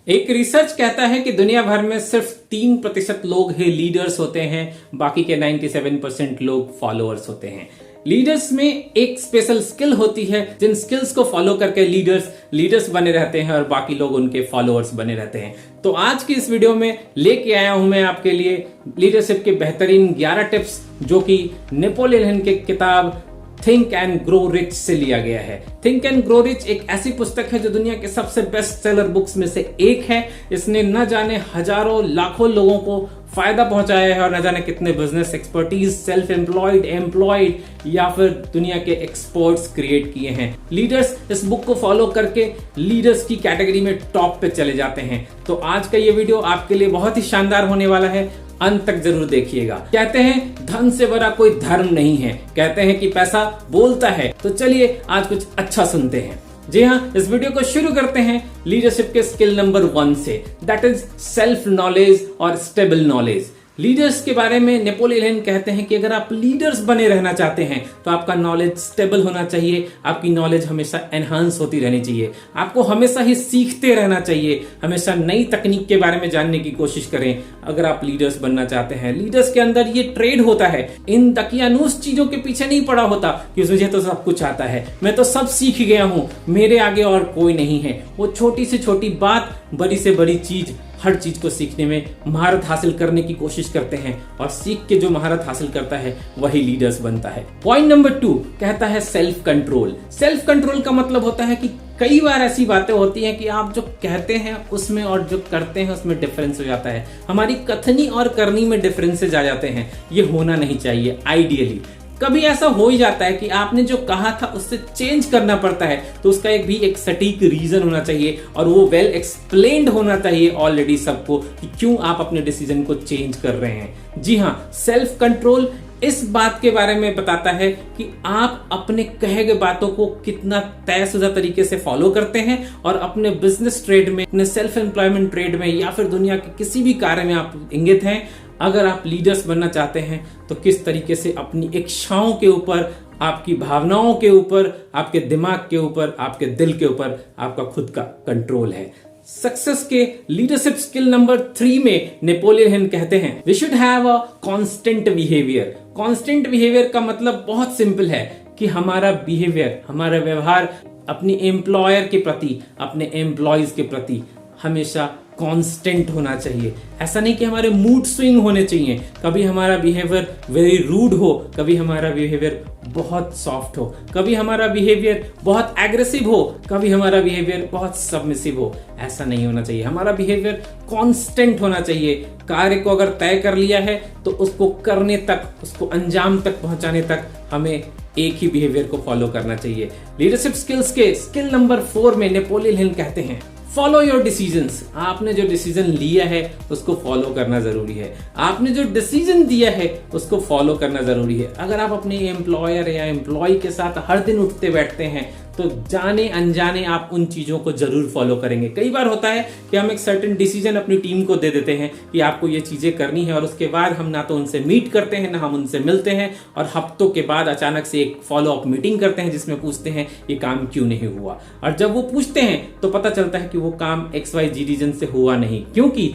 एक रिसर्च कहता है कि दुनिया भर में सिर्फ 3% लोग ही लीडर्स होते हैं, बाकी के 97% लोग फॉलोअर्स होते हैं। लीडर्स में एक स्पेशल स्किल होती है, जिन स्किल्स को फॉलो करके लीडर्स बने रहते हैं और बाकी लोग उनके फॉलोअर्स बने रहते हैं। तो आज की इस वीडियो में लेके आया हूं मैं आपके लिए लीडरशिप के बेहतरीन 11 टिप्स, जो कि नेपोलियन हिल की किताब थिंक एंड ग्रो रिच से लिया गया है। थिंक एंड ग्रो रिच एक ऐसी पुस्तक है जो दुनिया के सबसे बेस्ट सेलर बुक्स में से एक है। इसने न जाने हजारों लाखों लोगों को फायदा पहुंचाया है और न जाने कितने बिजनेस एक्सपर्टीज, सेल्फ एम्प्लॉयड या फिर दुनिया के एक्सपर्ट्स क्रिएट किए हैं। लीडर्स इस बुक को फॉलो करके लीडर्स की कैटेगरी में टॉप पे चले जाते हैं। तो आज का ये वीडियो आपके लिए बहुत ही शानदार होने वाला है, अंत तक जरूर देखिएगा। कहते हैं धन से बड़ा कोई धर्म नहीं है, कहते हैं कि पैसा बोलता है। तो चलिए आज कुछ अच्छा सुनते हैं। जी हाँ, इस वीडियो को शुरू करते हैं लीडरशिप के स्किल नंबर 1 से, दैट इज सेल्फ नॉलेज और स्टेबल नॉलेज। लीडर्स के बारे में नेपोलियन हिल कहते हैं कि अगर आप लीडर्स बने रहना चाहते हैं तो आपका नॉलेज स्टेबल होना चाहिए, आपकी नॉलेज हमेशा एनहांस होती रहनी चाहिए, आपको हमेशा ही सीखते रहना चाहिए, हमेशा नई तकनीक के बारे में जानने की कोशिश करें अगर आप लीडर्स बनना चाहते हैं। लीडर्स के अंदर ये ट्रेड होता है, इन दकियानूस चीजों के पीछे नहीं पड़ा होता कि मुझे तो सब कुछ आता है, मैं तो सब सीख गया हूं, मेरे आगे और कोई नहीं है। वो छोटी से छोटी बात, बड़ी से बड़ी चीज, हर चीज को सीखने में महारत हासिल करने की कोशिश करते हैं और सीख के जो महारत हासिल करता है वही लीडर्स बनता है। पॉइंट नंबर 2 कहता है सेल्फ कंट्रोल। सेल्फ कंट्रोल का मतलब होता है कि कई बार ऐसी बातें होती हैं कि आप जो कहते हैं उसमें और जो करते हैं उसमें डिफरेंस हो जाता है। हमारी कथनी और करनी में डिफरेंसेस आ जाते हैं। ये होना नहीं चाहिए। आइडियली कभी ऐसा हो ही जाता है कि आपने जो कहा था उससे चेंज करना पड़ता है, तो उसका एक सटीक रीजन होना चाहिए और वो वेल एक्सप्लेन्ड होना चाहिए ऑलरेडी सबको कि क्यों आप अपने डिसीजन को चेंज कर रहे हैं। जी हाँ, सेल्फ कंट्रोल इस बात के बारे में बताता है कि आप अपने कहे गए बातों को कितना तयशुदा तरीके से फॉलो करते हैं और अपने बिजनेस ट्रेड में, अपने सेल्फ एम्प्लॉयमेंट ट्रेड में या फिर दुनिया के किसी भी कार्य में आप इंगित हैं। अगर आप लीडर्स बनना चाहते हैं तो किस तरीके से अपनी इच्छाओं के ऊपर, आपकी भावनाओं के ऊपर, आपके दिमाग के ऊपर, आपके दिल के ऊपर आपका खुद का कंट्रोल है। सक्सेस के लीडरशिप स्किल नंबर 3 में नेपोलियन हिल कहते हैं we should have a constant behaviour. Constant behaviour का मतलब बहुत सिंपल है कि हमारा बिहेवियर, हमारा व्यवहार अपनी एम्प्लॉयर के प्रति, अपने एम्प्लॉयज के प्रति हमेशा कांस्टेंट होना चाहिए। ऐसा नहीं कि हमारे मूड स्विंग होने चाहिए, कभी हमारा बिहेवियर वेरी रूड हो, कभी हमारा बिहेवियर बहुत सॉफ्ट हो, कभी हमारा बिहेवियर बहुत एग्रेसिव हो, कभी हमारा बिहेवियर बहुत सबमिसिव हो। ऐसा नहीं होना चाहिए। हमारा बिहेवियर कांस्टेंट होना चाहिए। कार्य को अगर तय कर लिया है तो उसको करने तक, उसको अंजाम तक पहुंचाने तक हमें एक ही बिहेवियर को फॉलो करना चाहिए। लीडरशिप स्किल्स के स्किल नंबर 4 में नेपोलियन हिल कहते हैं फॉलो योर डिसीजंस। आपने जो डिसीजन लिया है उसको फॉलो करना जरूरी है। आपने जो डिसीजन दिया है उसको फॉलो करना जरूरी है। अगर आप अपने एम्प्लॉयर या एम्प्लॉय के साथ हर दिन उठते बैठते हैं तो जाने अनजाने आप उन चीजों को जरूर फॉलो करेंगे। कई बार होता है कि हम एक सर्टेन डिसीजन अपनी टीम को दे देते हैं कि आपको ये चीजें करनी है और उसके बाद हम ना तो उनसे मीट करते हैं, ना हम उनसे मिलते हैं और हफ्तों के बाद अचानक से एक फॉलो अप मीटिंग करते हैं जिसमें पूछते हैं ये काम क्यों नहीं हुआ। और जब वो पूछते हैं तो पता चलता है कि वो काम XYZ रीजन से हुआ नहीं, क्योंकि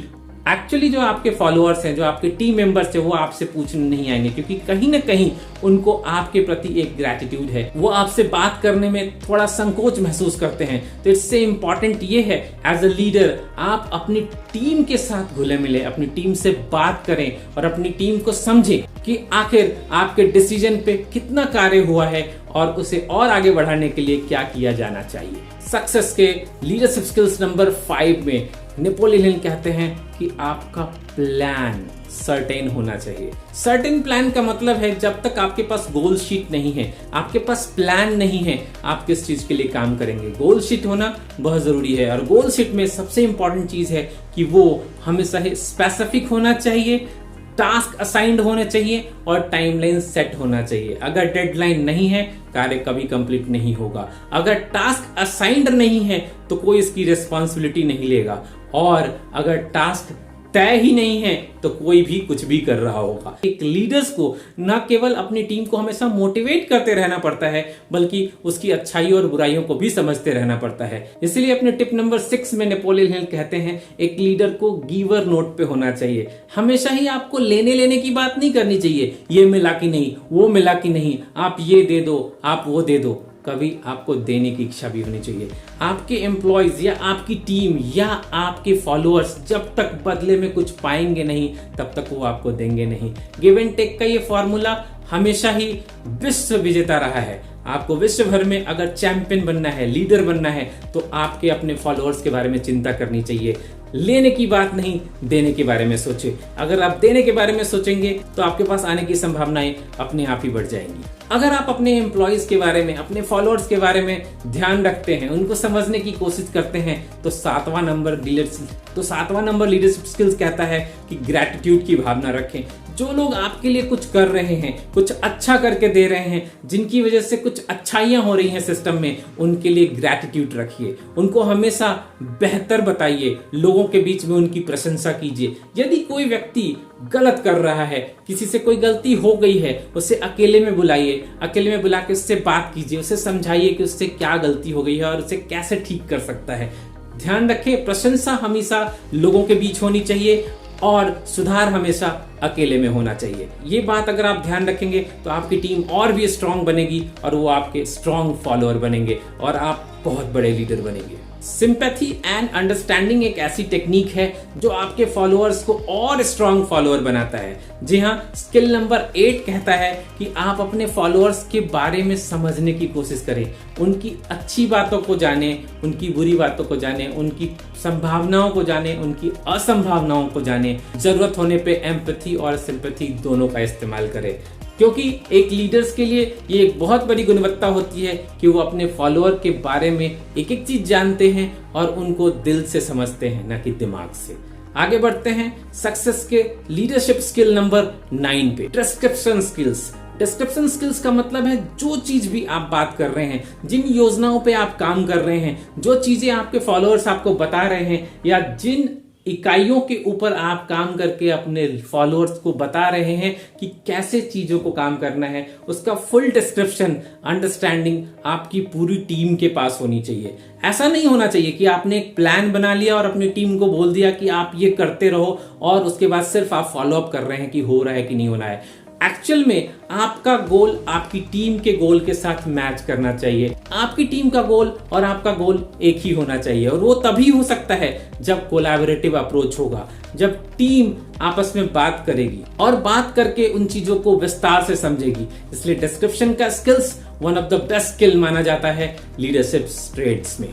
एक्चुअली जो आपके फॉलोअर्स हैं, जो आपके टीम मेंबर्स हैं, वो आपसे पूछने नहीं आएंगे, क्योंकि कहीं ना कहीं उनको आपके प्रति एक ग्रैटिट्यूड है। वो आपसे बात करने में थोड़ा संकोच महसूस करते हैं। तो इससे इंपॉर्टेंट ये है एज अ लीडर आप अपनी टीम के साथ घुले मिले, अपनी टीम से बात करें और अपनी टीम को समझें कि आखिर आपके डिसीजन पे कितना कार्य हुआ है और उसे और आगे बढ़ाने के लिए क्या किया जाना चाहिए। सक्सेस के लीडरशिप स्किल्स नंबर 5 में नेपोलियन हिल कहते हैं कि आपका प्लान सर्टेन होना चाहिए। सर्टेन प्लान का मतलब है जब तक आपके पास गोल शीट नहीं है, आपके पास प्लान नहीं है, आप किस चीज के लिए काम करेंगे। गोल शीट होना बहुत जरूरी है और गोल शीट में सबसे इंपॉर्टेंट चीज है कि वो हमेशा ही स्पेसिफिक होना चाहिए, टास्क असाइंड होने चाहिए और टाइमलाइन सेट होना चाहिए। अगर डेडलाइन नहीं है कार्य कभी कंप्लीट नहीं होगा। अगर टास्क असाइंड नहीं है तो कोई इसकी रिस्पॉन्सिबिलिटी नहीं लेगा और अगर टास्क तय ही नहीं है तो कोई भी कुछ भी कर रहा होगा। एक लीडर्स को न केवल अपनी टीम को हमेशा मोटिवेट करते रहना पड़ता है, बल्कि उसकी अच्छाई और बुराइयों को भी समझते रहना पड़ता है। इसलिए अपने टिप नंबर 6 में नेपोलियन हिल कहते हैं, एक लीडर को गिवर नोट पे होना चाहिए। हमेशा ही आपको लेने लेने की बात नहीं करनी चाहिए, ये मिला कि नहीं, वो मिला कि नहीं, आप ये दे दो, आप वो दे दो। कभी आपको देने की इच्छा भी होनी चाहिए। आपके एम्प्लॉयज या आपकी टीम या आपके फॉलोअर्स जब तक बदले में कुछ पाएंगे नहीं, तब तक वो आपको देंगे नहीं। गिव एंड टेक का ये फॉर्मूला हमेशा ही विश्व विजेता रहा है। आपको विश्व भर में अगर चैंपियन बनना है, लीडर बनना है, तो आपके अपने फॉलोअर्स के बारे में चिंता करनी चाहिए। लेने की बात नहीं, देने के बारे में सोचे। अगर आप देने के बारे में सोचेंगे तो आपके पास आने की संभावनाएं अपने आप ही बढ़ जाएंगी। अगर आप अपने एम्प्लॉयज के बारे में, अपने फॉलोअर्स के बारे में ध्यान रखते हैं, उनको समझने की कोशिश करते हैं, तो सातवां नंबर लीडरशिप स्किल्स कहता है कि ग्रैटिट्यूड की भावना रखें। जो लोग आपके लिए कुछ कर रहे हैं, कुछ अच्छा करके दे रहे हैं, जिनकी वजह से कुछ अच्छाइयां हो रही हैं सिस्टम में, उनके लिए ग्रैटिट्यूड रखिए। उनको हमेशा बेहतर बताइए, लोगों के बीच में उनकी प्रशंसा कीजिए। यदि कोई व्यक्ति गलत कर रहा है, किसी से कोई गलती हो गई है, उसे अकेले में बुलाइए, अकेले में बुला के उससे बात कीजिए, उसे समझाइए कि उससे क्या गलती हो गई है और उसे कैसे ठीक कर सकता है। ध्यान रखें, प्रशंसा हमेशा लोगों के बीच होनी चाहिए और सुधार हमेशा अकेले में होना चाहिए। ये बात अगर आप ध्यान रखेंगे तो आपकी टीम और भी स्ट्रांग बनेगी और वो आपके स्ट्रांग फॉलोअर बनेंगे और आप बहुत बड़े लीडर बनेंगे। सिंपैथी एंड अंडरस्टैंडिंग एक ऐसी टेक्निक है जो आपके फॉलोअर्स को और स्ट्रांग फॉलोअर बनाता है। जी हाँ, स्किल नंबर 8 कहता है कि आप अपने फॉलोअर्स के बारे में समझने की कोशिश करें, उनकी अच्छी बातों को जाने, उनकी बुरी बातों को जाने, उनकी संभावनाओं को जाने, उनकी असंभावनाओं को जाने। जरूरत होने पे एम्पैथी और सिंपैथी दोनों का इस्तेमाल करें, क्योंकि एक लीडर्स के लिए ये एक बहुत बड़ी गुणवत्ता होती है कि वो अपने फॉलोअर के बारे में एक एक चीज जानते हैं और उनको दिल से समझते हैं, न कि दिमाग से। आगे बढ़ते हैं सक्सेस के लीडरशिप स्किल नंबर 9 पे, डिस्क्रिप्शन स्किल्स। डिस्क्रिप्शन स्किल्स का मतलब है जो चीज भी आप बात कर रहे हैं, जिन योजनाओं पे आप काम कर रहे हैं, जो चीजें आपके फॉलोअर्स आपको बता रहे हैं या जिन इकाइयों के ऊपर आप काम करके अपने फॉलोअर्स को बता रहे हैं कि कैसे चीजों को काम करना है, उसका फुल डिस्क्रिप्शन, अंडरस्टैंडिंग आपकी पूरी टीम के पास होनी चाहिए। ऐसा नहीं होना चाहिए कि आपने एक प्लान बना लिया और अपनी टीम को बोल दिया कि आप ये करते रहो और उसके बाद सिर्फ आप फॉलोअप कर रहे हैं कि हो रहा है कि नहीं हो रहा है। एक्चुअल में आपका गोल आपकी टीम के गोल के साथ मैच करना चाहिए। आपकी टीम का गोल और आपका गोल एक ही होना चाहिए और वो तभी हो सकता है जब कोलैबोरेटिव अप्रोच होगा, जब टीम आपस में बात करेगी और बात करके उन चीजों को विस्तार से समझेगी। इसलिए डिस्क्रिप्शन का skills one of the best skill माना जाता है लीडरशिप ट्रेड्स में।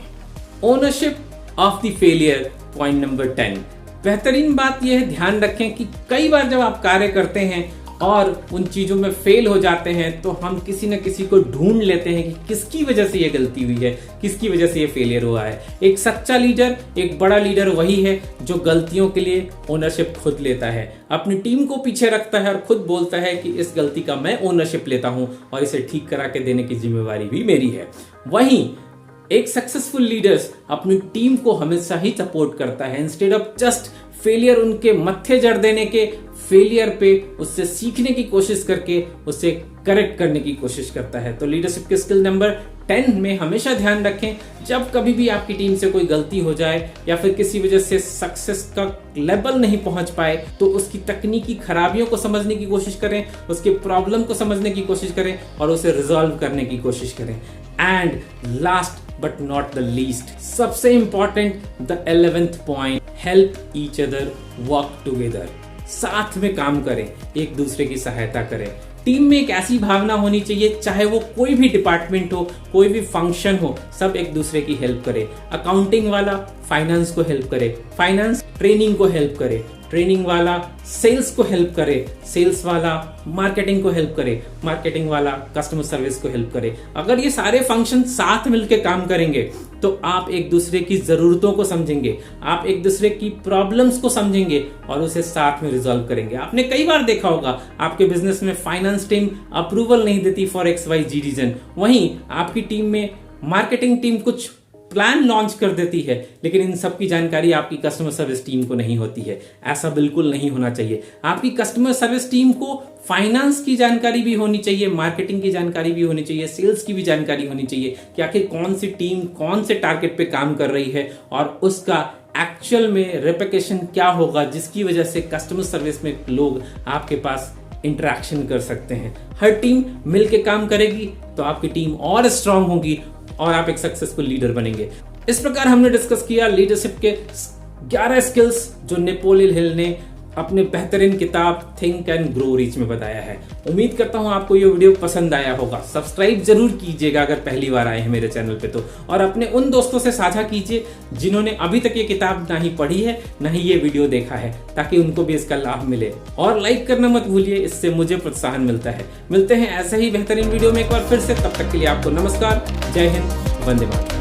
Ownership of the failure, point number 10। बेहतरीन बात यह है, ध्यान रखें कि कई बार जब आप कार्य करते हैं और उन चीजों में फेल हो जाते हैं तो हम किसी न किसी को ढूंढ लेते हैं कि किसकी वजह से ये गलती हुई है, किसकी वजह से ये फेलियर हुआ है। एक सच्चा लीडर, एक बड़ा लीडर वही है जो गलतियों के लिए ओनरशिप खुद लेता है, अपनी टीम को पीछे रखता है और खुद बोलता है कि इस गलती का मैं ओनरशिप लेता हूं और इसे ठीक करा के देने की जिम्मेवारी भी मेरी है। वहीं एक सक्सेसफुल लीडर्स अपनी टीम को हमेशा ही सपोर्ट करता है, इंस्टेड ऑफ जस्ट फेलियर उनके मत्थे जड़ देने के, फेलियर पे उससे सीखने की कोशिश करके उसे करेक्ट करने की कोशिश करता है। तो लीडरशिप के स्किल नंबर 10 में हमेशा ध्यान रखें, जब कभी भी आपकी टीम से कोई गलती हो जाए या फिर किसी वजह से सक्सेस का लेवल नहीं पहुंच पाए, तो उसकी तकनीकी खराबियों को समझने की कोशिश करें, उसके प्रॉब्लम को समझने की कोशिश करें और उसे रिजॉल्व करने की कोशिश करें। And last but not the least, सबसे important, the 11th point, help each other, work together. साथ में काम करें, एक दूसरे की सहायता करें। टीम में एक ऐसी भावना होनी चाहिए, चाहे वो कोई भी डिपार्टमेंट हो, कोई भी फंक्शन हो, सब एक दूसरे की हेल्प करे। अकाउंटिंग वाला फाइनेंस को हेल्प करे, फाइनेंस ट्रेनिंग को हेल्प करे, ट्रेनिंग वाला सेल्स को हेल्प करे, सेल्स वाला मार्केटिंग को हेल्प करे, मार्केटिंग वाला कस्टमर सर्विस को हेल्प करे। अगर ये सारे फंक्शन साथ मिलकर काम करेंगे तो आप एक दूसरे की जरूरतों को समझेंगे, आप एक दूसरे की प्रॉब्लम्स को समझेंगे और उसे साथ में रिजॉल्व करेंगे। आपने कई बार देखा होगा आपके बिजनेस में फाइनेंस टीम अप्रूवल नहीं देती फॉर XYZ रीजन, वहीं आपकी टीम में मार्केटिंग टीम कुछ प्लान लॉन्च कर देती है, लेकिन इन सब की जानकारी आपकी कस्टमर सर्विस टीम को नहीं होती है। ऐसा बिल्कुल नहीं होना चाहिए। आपकी कस्टमर सर्विस टीम को फाइनेंस की जानकारी भी होनी चाहिए, मार्केटिंग की जानकारी भी होनी चाहिए, सेल्स की भी जानकारी होनी चाहिए कि आखिर कौन सी टीम कौन से टारगेट पे काम कर रही है और उसका एक्चुअल में रेप्लिकेशन क्या होगा, जिसकी वजह से कस्टमर सर्विस में लोग आपके पास इंटरेक्शन कर सकते हैं। हर टीम मिलकर काम करेगी तो आपकी टीम और स्ट्रांग होगी और आप एक सक्सेसफुल लीडर बनेंगे। इस प्रकार हमने डिस्कस किया लीडरशिप के 11 स्किल्स जो नेपोलियन हिल ने अपने बेहतरीन किताब थिंक एंड ग्रो रिच में बताया है। उम्मीद करता हूं आपको ये वीडियो पसंद आया होगा। सब्सक्राइब जरूर कीजिएगा अगर पहली बार आए हैं मेरे चैनल पे तो, और अपने उन दोस्तों से साझा कीजिए जिन्होंने अभी तक ये किताब ना ही पढ़ी है ना ही ये वीडियो देखा है, ताकि उनको भी इसका लाभ मिले। और लाइक करना मत भूलिए, इससे मुझे प्रोत्साहन मिलता है। मिलते हैं ऐसे ही बेहतरीन वीडियो में एक बार फिर से, तब तक के लिए आपको नमस्कार, जय हिंद, वंदे मातरम।